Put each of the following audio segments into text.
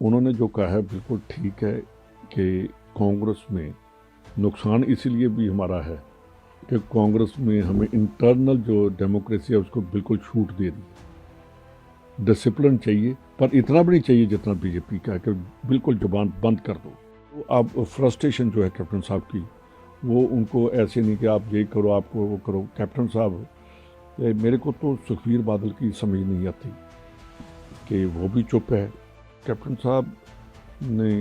उन्होंने जो कहा है बिल्कुल ठीक है कि कांग्रेस में नुकसान इसीलिए भी हमारा है कि कांग्रेस में हमें इंटरनल जो डेमोक्रेसी है उसको बिल्कुल छूट दे दी। डिसिप्लिन चाहिए, पर इतना भी नहीं चाहिए जितना बीजेपी का है कि बिल्कुल जुबान बंद कर दो। तो अब फ्रस्ट्रेशन जो है कैप्टन साहब की, वो उनको ऐसे नहीं कि आप ये करो, आपको वो करो। कैप्टन साहब, मेरे को तो सुखबीर बादल की समझ नहीं आती कि वो भी चुप है। कैप्टन साहब ने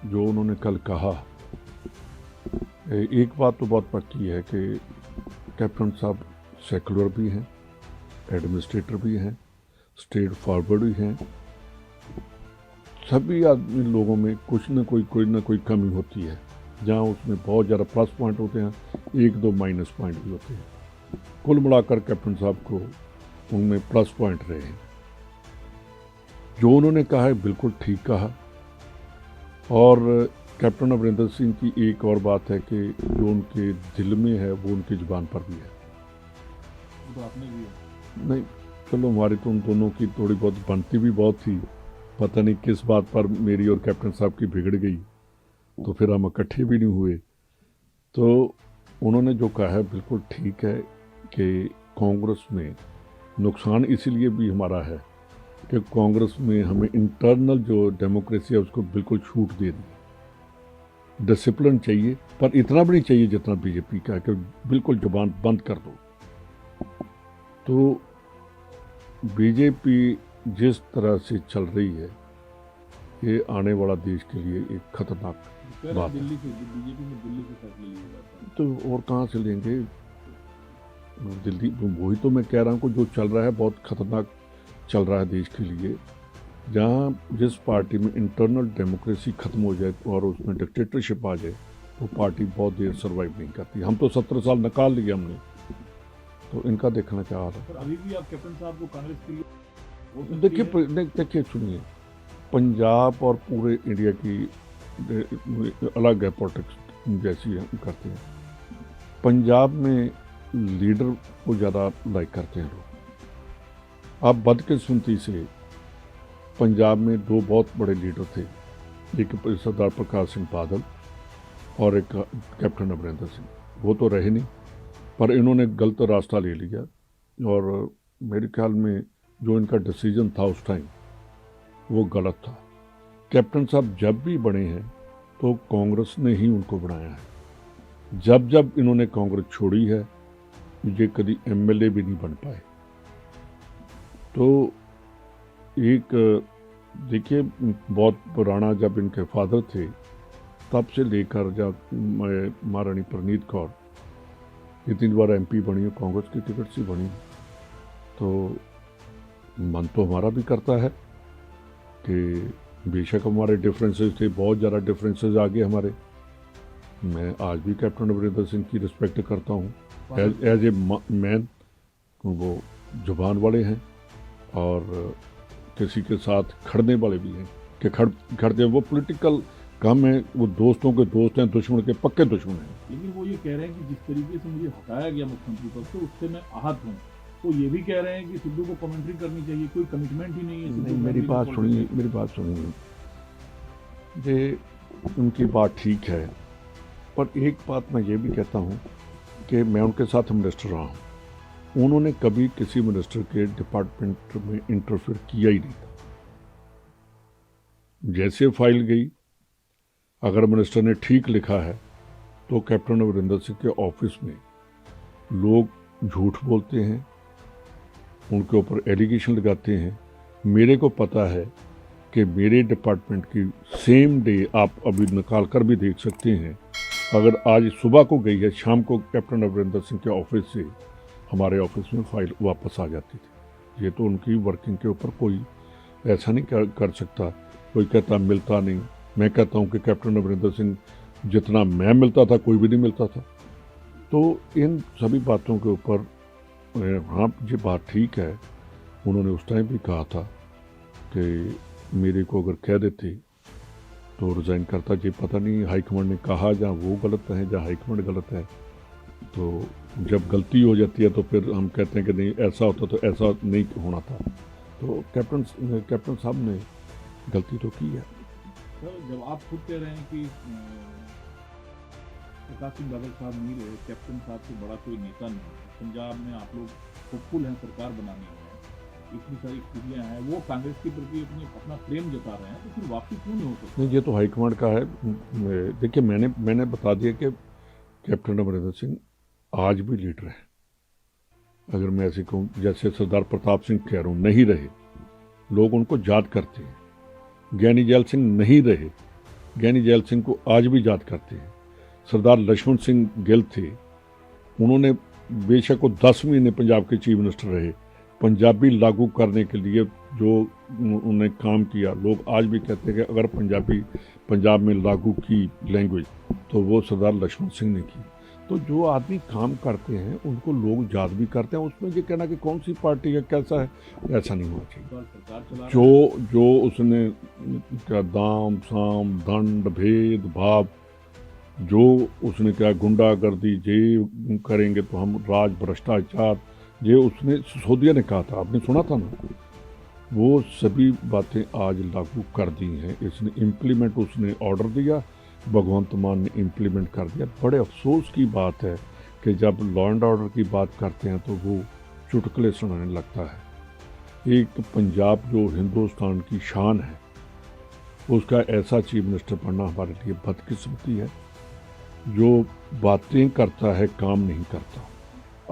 जो उन्होंने कल कहा, एक बात तो बहुत पक्की है कि कैप्टन साहब सेकुलर भी हैं, एडमिनिस्ट्रेटर भी हैं, स्ट्रेट फॉरवर्ड भी हैं। सभी आदमी लोगों में कुछ ना कोई कमी होती है। जहाँ उसमें बहुत ज़्यादा प्लस पॉइंट होते हैं, एक दो माइनस पॉइंट भी होते हैं। कुल मिलाकर कैप्टन साहब को उनमें प्लस पॉइंट रहे हैं। जो उन्होंने कहा है बिल्कुल ठीक कहा। और कैप्टन अमरिंदर सिंह की एक और बात है कि जो उनके दिल में है वो उनकी जुबान पर भी है। तो आपने भी है। नहीं, चलो हमारी तो उन दोनों की थोड़ी बहुत बनती भी बहुत थी। पता नहीं किस बात पर मेरी और कैप्टन साहब की बिगड़ गई, तो फिर हम इकट्ठे भी नहीं हुए। तो उन्होंने जो कहा है बिल्कुल ठीक है कि कांग्रेस में नुकसान इसीलिए भी हमारा है कि कांग्रेस में हमें इंटरनल जो डेमोक्रेसी है उसको बिल्कुल छूट दे दी। डिसिप्लिन चाहिए, पर इतना भी नहीं चाहिए जितना बीजेपी का है कि बिल्कुल जुबान बंद कर दो। तो बीजेपी जिस तरह से चल रही है, ये आने वाला देश के लिए एक खतरनाक बात है। दिल्ली से बीजेपी में दिल्ली से फैसले लिए जाता है। तो और कहाँ से लेंगे दिल्ली? वही तो मैं कह रहा हूँ कि जो चल रहा है बहुत खतरनाक चल रहा है देश के लिए। जहाँ जिस पार्टी में इंटरनल डेमोक्रेसी खत्म हो जाए और उसमें डिक्टेटरशिप आ जाए, वो पार्टी बहुत देर सर्वाइव नहीं करती। हम तो 17 साल निकाल लिए हमने, तो इनका देखना क्या हाल है। पर अभी भी आप कैप्टन साहब को कांग्रेस के लिए देखिए सुनिए, पंजाब और पूरे इंडिया की अलग है पॉलिटिक्स जैसी हम करते हैं। पंजाब में लीडर को ज़्यादा लाइक करते हैं लोग। आप बदकिस्मती से पंजाब में दो बहुत बड़े लीडर थे, एक सरदार प्रकाश सिंह बादल और एक कैप्टन अमरिंदर सिंह। वो तो रहे नहीं, पर इन्होंने गलत रास्ता ले लिया। और मेरे ख्याल में जो इनका डिसीजन था उस टाइम वो गलत था। कैप्टन साहब जब भी बने हैं तो कांग्रेस ने ही उनको बनाया है। जब जब इन्होंने कांग्रेस छोड़ी है, ये कभी एमएलए भी नहीं बन पाए। तो एक देखिए, बहुत पुराना जब इनके फादर थे तब से लेकर जब महारानी प्रनीत कौर इतनी बार एमपी बनी, कांग्रेस की टिकट से बनी, तो मन तो हमारा भी करता है कि बेशक हमारे डिफरेंसेस थे, बहुत ज़्यादा डिफरेंसेस आ गए हमारे। मैं आज भी कैप्टन अमरिंदर सिंह की रिस्पेक्ट करता हूँ एज ए मैन। वो जुबान वाले हैं और किसी के साथ खड़ने वाले भी हैं कि खड़ते। वो पॉलिटिकल कम है, वो दोस्तों के दोस्त हैं, दुश्मन के पक्के दुश्मन हैं। लेकिन वो ये कह रहे हैं कि जिस तरीके से मुझे हटाया गया मुख्यमंत्री पद से, उससे मैं आहत हूँ। तो ये भी कह रहे हैं कि सिद्धू को कमेंट्री करनी चाहिए, कोई कमिटमेंट ही नहीं है। नहीं, मेरी बात सुनिए, ये उनकी बात ठीक है, पर एक बात मैं ये भी कहता हूँ कि मैं उनके साथ मिनिस्टर रहा हूँ। उन्होंने कभी किसी मिनिस्टर के डिपार्टमेंट में इंटरफेयर किया ही नहीं था। जैसे फाइल गई, अगर मिनिस्टर ने ठीक लिखा है तो कैप्टन अमरिंदर सिंह के ऑफिस में लोग झूठ बोलते हैं, उनके ऊपर एलिगेशन लगाते हैं। मेरे को पता है कि मेरे डिपार्टमेंट की सेम डे आप अभी निकाल कर भी देख सकते हैं, अगर आज सुबह को गई है, शाम को कैप्टन अमरिंदर सिंह के ऑफिस से हमारे ऑफिस में फाइल वापस आ जाती थी। ये तो उनकी वर्किंग के ऊपर कोई ऐसा नहीं कर सकता। कोई कहता मिलता नहीं, मैं कहता हूँ कि कैप्टन अमरिंदर सिंह जितना मैं मिलता था कोई भी नहीं मिलता था। तो इन सभी बातों के ऊपर हाँ, ये बात ठीक है। उन्होंने उस टाइम भी कहा था कि मेरे को अगर कह देते तो रिज़ाइन करता। ये पता नहीं हाईकमांड ने कहा, जहाँ वो गलत है जहाँ हाईकमांड गलत है। तो जब गलती हो जाती है तो फिर हम कहते हैं कि नहीं ऐसा होता तो ऐसा नहीं होना था। तो कैप्टन साहब ने गलती तो की है। सर जब आप खुद कह रहे हैं कि प्रकाश सिंह बादल साहब नहीं रहे, कैप्टन साहब से बड़ा कोई नेता नहीं है, पंजाब में आप लोग होपफुल हैं सरकार बनाने में, इतनी सारी खूबियां हैं, वो कांग्रेस के प्रति अपना प्रेम जता रहे हैं, तो फिर वापसी क्यों नहीं हो सकती? नहीं, ये तो हाईकमांड का है। देखिए, मैंने बता दिया कि कैप्टन अमरिंदर सिंह आज भी लीडर है। अगर मैं ऐसे कहूँ, जैसे सरदार प्रताप सिंह खैरू नहीं रहे, लोग उनको याद करते हैं। ज्ञानी जैल सिंह नहीं रहे, ज्ञानी जैल सिंह को आज भी याद करते हैं। सरदार लक्ष्मण सिंह गिल थे, उन्होंने बेशक वो 10 महीने पंजाब के चीफ मिनिस्टर रहे, पंजाबी लागू करने के लिए जो उन्होंने काम किया, लोग आज भी कहते हैं कि अगर पंजाब में लागू की लैंग्वेज तो वो सरदार लक्ष्मण सिंह ने की। तो जो आदमी काम करते हैं उनको लोग याद भी करते हैं। उसमें ये कहना कि कौन सी पार्टी है, कैसा है, ऐसा नहीं होना चाहिए। जो उसने क्या दाम साम दंड भेदभाव, जो उसने क्या गुंडागर्दी, ये करेंगे तो हम राज भ्रष्टाचार, ये उसने सिसोदिया ने कहा था, आपने सुना था ना, वो सभी बातें आज लागू कर दी हैं। इसने इम्प्लीमेंट, उसने ऑर्डर दिया, भगवंत मान ने इम्प्लीमेंट कर दिया। बड़े अफसोस की बात है कि जब लॉ एंड ऑर्डर की बात करते हैं तो वो चुटकुले सुनाने लगता है। एक पंजाब जो हिंदुस्तान की शान है, उसका ऐसा चीफ मिनिस्टर बनना हमारे लिए बदकिस्मती है। जो बातें करता है, काम नहीं करता।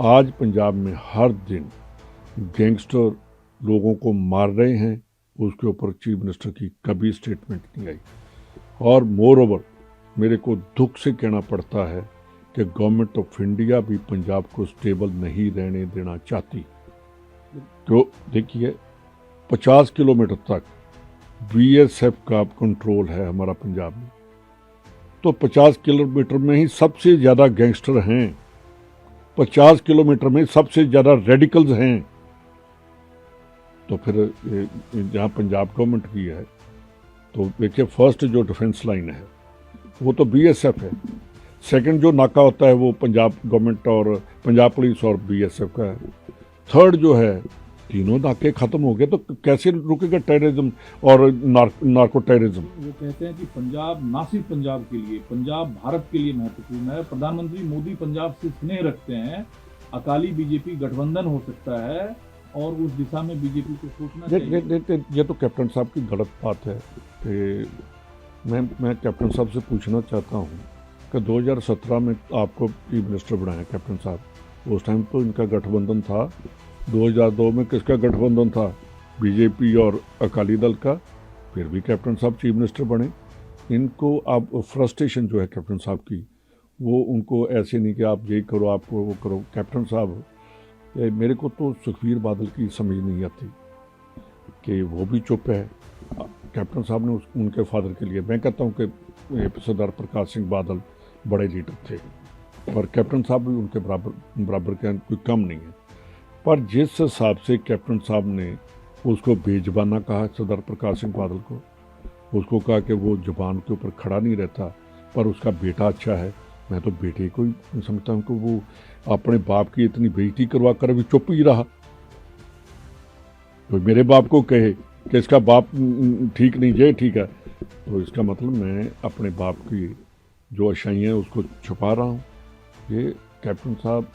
आज पंजाब में हर दिन गैंगस्टर लोगों को मार रहे हैं, उसके ऊपर चीफ मिनिस्टर की कभी स्टेटमेंट नहीं आई। और मोर ओवर मेरे को दुख से कहना पड़ता है कि गवर्नमेंट ऑफ इंडिया भी पंजाब को स्टेबल नहीं रहने देना चाहती। तो देखिए, 50 किलोमीटर तक बीएसएफ का कंट्रोल है हमारा पंजाब में, तो 50 किलोमीटर में ही सबसे ज़्यादा गैंगस्टर हैं, 50 किलोमीटर में सबसे ज़्यादा रेडिकल्स हैं। तो फिर जहाँ पंजाब गवर्नमेंट की है, तो देखिए, फर्स्ट जो डिफेंस लाइन है वो तो बीएसएफ है, सेकंड जो नाका होता है वो पंजाब गवर्नमेंट और पंजाब पुलिस और बीएसएफ का है, थर्ड जो है, तीनों नाके खत्म हो गए तो कैसे रुकेगा टेररिज्म और नार्को टेररिज्म। वो कहते हैं कि पंजाब ना सिर्फ पंजाब के लिए, पंजाब भारत के लिए महत्वपूर्ण है। प्रधानमंत्री मोदी पंजाब से स्नेह रखते हैं, अकाली बीजेपी गठबंधन हो सकता है और उस दिशा में बीजेपी को सोचना चाहिए। ये तो कैप्टन साहब की गलत बात है कि मैं कैप्टन साहब से पूछना चाहता हूँ कि 2017 में आपको चीफ मिनिस्टर बनाया कैप्टन साहब, उस टाइम तो इनका गठबंधन था। 2002 में किसका गठबंधन था? बीजेपी और अकाली दल का। फिर भी कैप्टन साहब चीफ मिनिस्टर बने। इनको अब फ्रस्ट्रेशन जो है कैप्टन साहब की, वो उनको ऐसे नहीं कि आप ये करो, आपको वो करो। कैप्टन साहब, मेरे को तो सुखबीर बादल की समझ नहीं आती कि वो भी चुप है। कैप्टन साहब ने उनके फादर के लिए, मैं कहता हूँ कि सरदार प्रकाश सिंह बादल बड़े लीडर थे और कैप्टन साहब भी उनके बराबर के कोई कम नहीं है। पर जिस हिसाब से कैप्टन साहब ने उसको बेजुबाना कहा, सरदार प्रकाश सिंह बादल को, उसको कहा कि वो जुबान के ऊपर खड़ा नहीं रहता, पर उसका बेटा अच्छा है। मैं तो बेटे को ही समझता हूँ कि वो अपने बाप की इतनी बेइज्जती करवा कर अभी चुप ही रहा। तो मेरे बाप को कहे कि इसका बाप ठीक नहीं, ये ठीक है, तो इसका मतलब मैं अपने बाप की जो अच्छाइयाँ हैं उसको छुपा रहा हूँ। ये कैप्टन साहब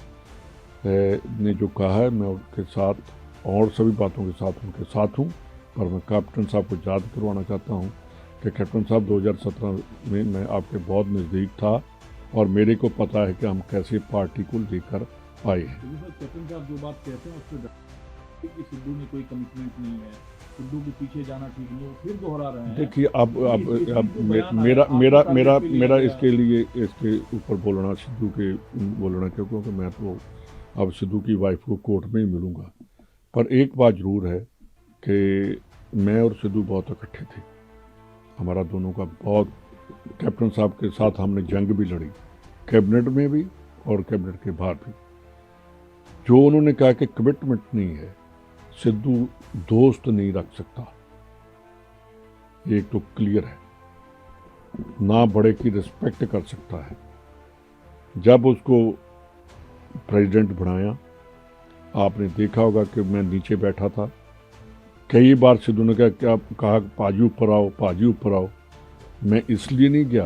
ने जो कहा है, मैं उनके साथ और सभी बातों के साथ उनके साथ हूँ। पर मैं कैप्टन साहब को याद करवाना चाहता हूँ कि कैप्टन साहब 2017 में मैं आपके बहुत नज़दीक था और मेरे को पता है कि हम कैसे पार्टी को लेकर आए हैं। कैप्टन साहब जो बात कहते हैं उससे कि सिद्धू ने कोई कमिटमेंट नहीं है, सिद्धू के पीछे जाना ठीक नहीं, फिर दोहरा रहे हैं। देखिए, अब मेरा इसके ऊपर बोलना, सिद्धू के बोलना, क्योंकि मैं तो अब सिद्धू की वाइफ को कोर्ट में ही मिलूंगा। पर एक बात जरूर है कि मैं और सिद्धू बहुत इकट्ठे थे, हमारा दोनों का बहुत, कैप्टन साहब के साथ हमने जंग भी लड़ी, कैबिनेट में भी और कैबिनेट के बाहर भी। जो उन्होंने कहा कि कमिटमेंट नहीं है, सिद्धू दोस्त नहीं रख सकता, एक तो क्लियर है, ना बड़े की रिस्पेक्ट कर सकता है। जब उसको प्रेसिडेंट बनाया, आपने देखा होगा कि मैं नीचे बैठा था, कई बार सिद्धू ने कहा पाजी ऊपर आओ, पाजी ऊपर आओ। मैं इसलिए नहीं गया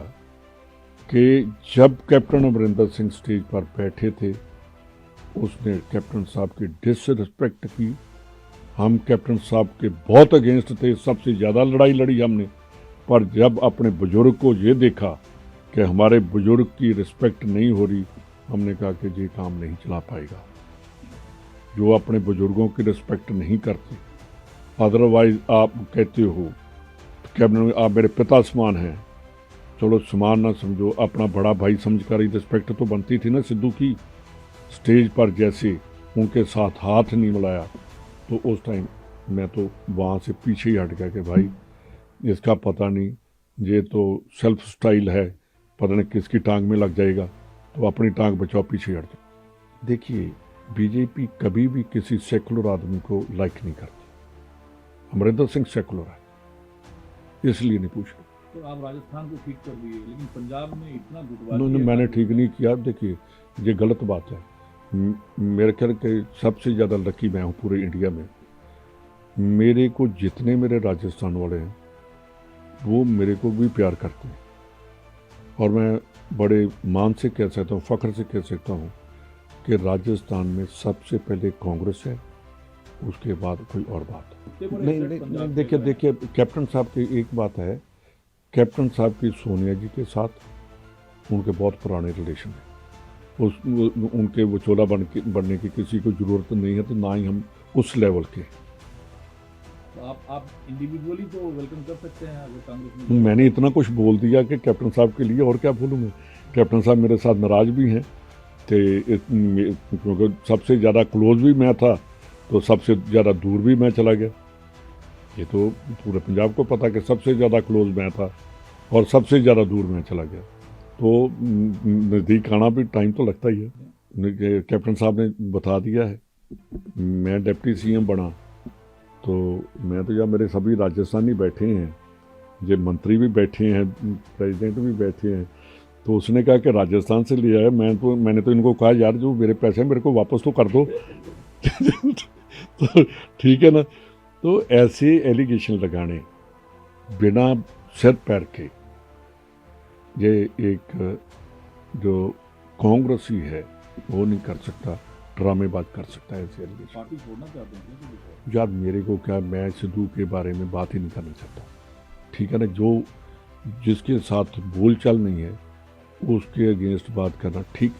कि जब कैप्टन अमरिंदर सिंह स्टेज पर बैठे थे उसने कैप्टन साहब की डिसरिस्पेक्ट की। हम कैप्टन साहब के बहुत अगेंस्ट थे, सबसे ज़्यादा लड़ाई लड़ी हमने। पर जब अपने बुजुर्ग को ये देखा कि हमारे बुजुर्ग की रिस्पेक्ट नहीं हो रही, हमने कहा कि ये काम नहीं चला पाएगा। जो अपने बुजुर्गों की रिस्पेक्ट नहीं करते, अदरवाइज आप कहते हो कैबिनेट आप मेरे पिता समान हैं, चलो समान ना समझो, अपना बड़ा भाई समझकर ही रिस्पेक्ट तो बनती थी ना सिद्धू की। स्टेज पर जैसे उनके साथ हाथ नहीं मिलाया तो उस टाइम मैं तो वहाँ से पीछे ही हट गया कि भाई इसका पता नहीं, ये तो सेल्फ स्टाइल है, पता नहीं किसकी टांग में लग जाएगा, तो अपनी टांग बचाओ, पीछे हट जाओ। देखिए बीजेपी कभी भी किसी सेकुलर आदमी को लाइक नहीं करती। अमरिंदर सिंह सेकुलर है, इसलिए नहीं पूछ रहा। तो आप राजस्थान को ठीक कर दिए, लेकिन पंजाब में इतना नहीं, गुटबाजी मैंने ठीक नहीं किया। देखिए ये गलत बात है। मेरे ख्याल के सबसे ज़्यादा लकी मैं हूँ पूरे इंडिया में। मेरे को जितने मेरे राजस्थान वाले हैं वो मेरे को भी प्यार करते हैं, और मैं बड़े मान से कह सकता हूँ, फ़ख्र से कह सकता हूँ कि राजस्थान में सबसे पहले कांग्रेस है, उसके बाद कोई और बात नहीं। देखिए कैप्टन साहब की एक बात है, कैप्टन साहब की सोनिया जी के साथ उनके बहुत पुराने रिलेशन है। उनके विचोला बनने की किसी को ज़रूरत नहीं है, तो ना ही हम उस लेवल के। तो आप इंडिविजुअली तो वेलकम कर सकते हैं अगर कांग्रेस में। मैंने इतना कुछ बोल दिया कि कैप्टन साहब के लिए, और क्या बोलूँ मैं। कैप्टन साहब मेरे साथ नाराज़ भी हैं, क्योंकि सबसे ज़्यादा क्लोज भी मैं था, तो सबसे ज़्यादा दूर भी मैं चला गया। ये तो पूरे पंजाब को पता कि सबसे ज़्यादा क्लोज मैं था और सबसे ज़्यादा दूर मैं चला गया। तो नज़दीक आना भी टाइम तो लगता ही है। कैप्टन साहब ने बता दिया है, मैं डिप्टी सीएम बना तो मैं तो, या मेरे सभी राजस्थानी बैठे हैं, ये मंत्री भी बैठे हैं, प्रेसिडेंट भी बैठे हैं, तो उसने कहा कि राजस्थान से लिया है। मैंने तो इनको कहा यार जो मेरे पैसे मेरे को वापस तो कर दो। तो ठीक है ना। तो ऐसे एलिगेशन लगाने बिना सिर पैर के, ये एक जो कांग्रेसी है वो नहीं कर सकता, ड्रामेबाज कर सकता है ऐसे एलिगेशन। पार्टी छोड़ना चाहते हैं यार मेरे को क्या, मैं सिद्धू के बारे में बात ही नहीं करना चाहता, ठीक है ना। जो जिसके साथ बोलचाल नहीं है उसके अगेंस्ट बात करना ठीक